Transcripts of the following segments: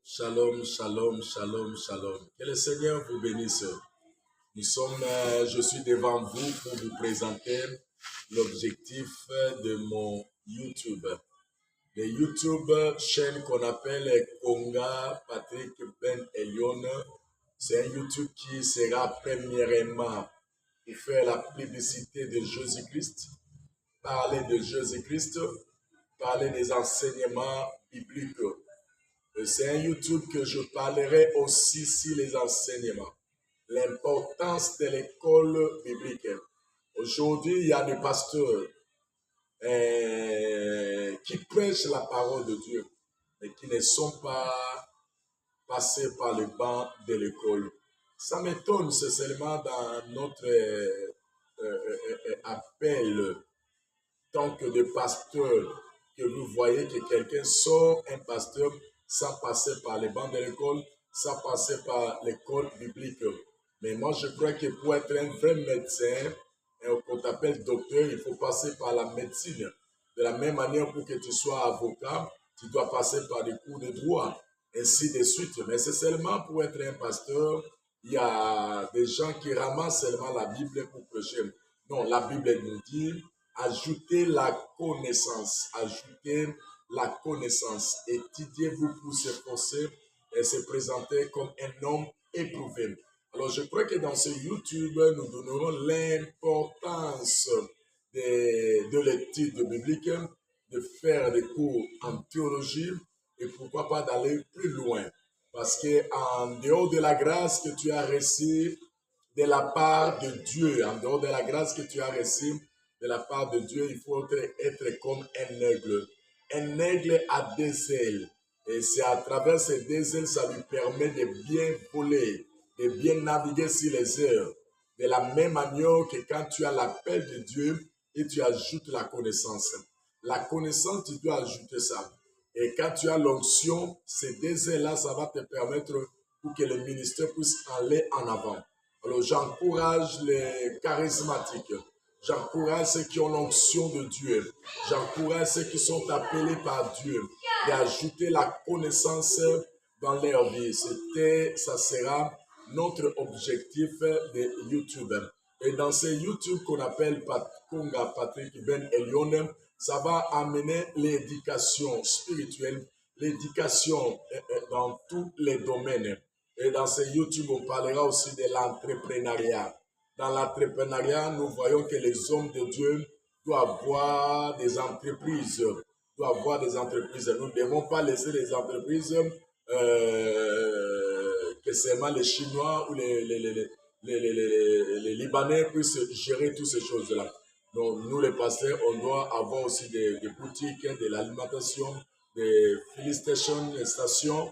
Shalom, shalom, shalom, shalom. Que le Seigneur vous bénisse. Je suis devant vous pour vous présenter l'objectif de mon YouTube. Le YouTube, chaîne qu'on appelle Konga Patrick Ben Elion, c'est un YouTube qui sera premièrement pour faire la publicité de Jésus-Christ, parler de Jésus-Christ, parler des enseignements bibliques. C'est un YouTube que je parlerai aussi sur les enseignements, l'importance de l'école biblique. Aujourd'hui, il y a des pasteurs qui prêchent la parole de Dieu, mais qui ne sont pas passés par le banc de l'école. Ça m'étonne, c'est seulement dans notre appel, tant que de pasteurs, que vous voyez que quelqu'un sort un pasteur sans passer par les bancs de l'école, sans passer par l'école biblique. Mais moi, je crois que pour être un vrai médecin, qu'on t'appelle docteur, il faut passer par la médecine. De la même manière, pour que tu sois avocat, tu dois passer par des cours de droit, ainsi de suite. Mais c'est seulement pour être un pasteur, il y a des gens qui ramassent seulement la Bible pour prêcher. Non, la Bible nous dit, ajoutez la connaissance, étudiez-vous pour s'efforcer et se présenter comme un homme éprouvé. Alors je crois que dans ce YouTube, nous donnerons l'importance de l'étude biblique, de faire des cours en théologie et pourquoi pas d'aller plus loin. Parce qu'en dehors de la grâce que tu as reçue de la part de Dieu, en dehors de la grâce que tu as reçue de la part de Dieu, il faut être comme un aigle. Un aigle a des ailes. Et c'est à travers ces deux ailes, ça lui permet de bien voler, de bien naviguer sur les airs. De la même manière que quand tu as l'appel de Dieu et tu ajoutes la connaissance. La connaissance, tu dois ajouter ça. Et quand tu as l'onction, ces deux ailes-là, ça va te permettre pour que le ministère puisse aller en avant. Alors j'encourage les charismatiques. J'encourage ceux qui ont l'onction de Dieu. J'encourage ceux qui sont appelés par Dieu d'ajouter la connaissance dans leur vie. Ça sera notre objectif de YouTube. Et dans ce YouTube qu'on appelle Konga Patrick Ben Elion, ça va amener l'éducation spirituelle, l'éducation dans tous les domaines. Et dans ce YouTube, on parlera aussi de l'entrepreneuriat. Dans l'entrepreneuriat, nous voyons que les hommes de Dieu doivent avoir des entreprises. Nous ne devons pas laisser les entreprises que seulement les Chinois ou les Libanais puissent gérer toutes ces choses-là. Donc, nous, les pasteurs, on doit avoir aussi des boutiques, de l'alimentation, des filling stations, des stations,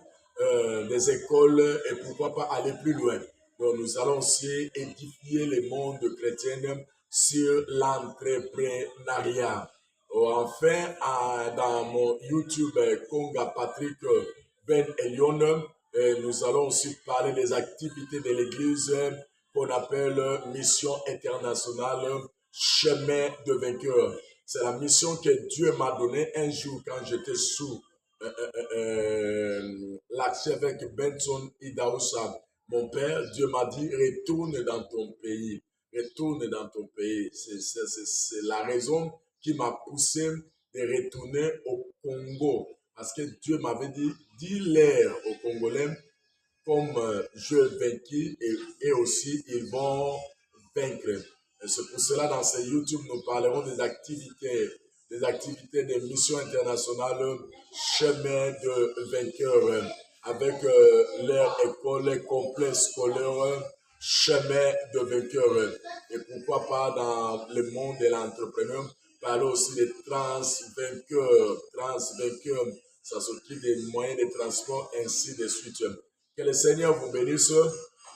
des écoles et pourquoi pas aller plus loin. Donc, nous allons aussi édifier le monde chrétien sur l'entrepreneuriat. Enfin, dans mon YouTube Konga Patrick Ben Elion, nous allons aussi parler des activités de l'Église qu'on appelle Mission internationale, chemin de vainqueur. C'est la mission que Dieu m'a donnée un jour quand j'étais sous l'archevêque Benson Idaoussa. Mon père, Dieu m'a dit, retourne dans ton pays. Retourne dans ton pays. C'est la raison qui m'a poussé de retourner au Congo. Parce que Dieu m'avait dit, dis-leur aux Congolais, comme je vaincu et aussi ils vont vaincre. Et c'est pour cela, dans ce YouTube, nous parlerons des activités de mission internationale, chemin de vainqueur, avec leur école complexe scolaire, chemin de vainqueur. Et pourquoi pas dans le monde de l'entrepreneur, parler aussi des trans-vainqueurs, ça s'occupe des moyens de transport, ainsi de suite. Que le Seigneur vous bénisse.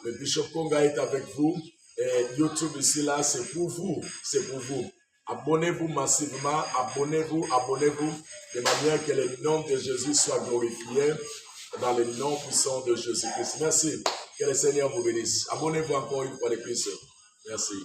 Le Bishop Konga est avec vous. Et YouTube ici, là, c'est pour vous. C'est pour vous. Abonnez-vous massivement. Abonnez-vous. De manière que le nom de Jésus soit glorifié dans le nom puissant de Jésus-Christ. Merci. Que le Seigneur vous bénisse. Abonnez-vous encore une fois de plus. Merci.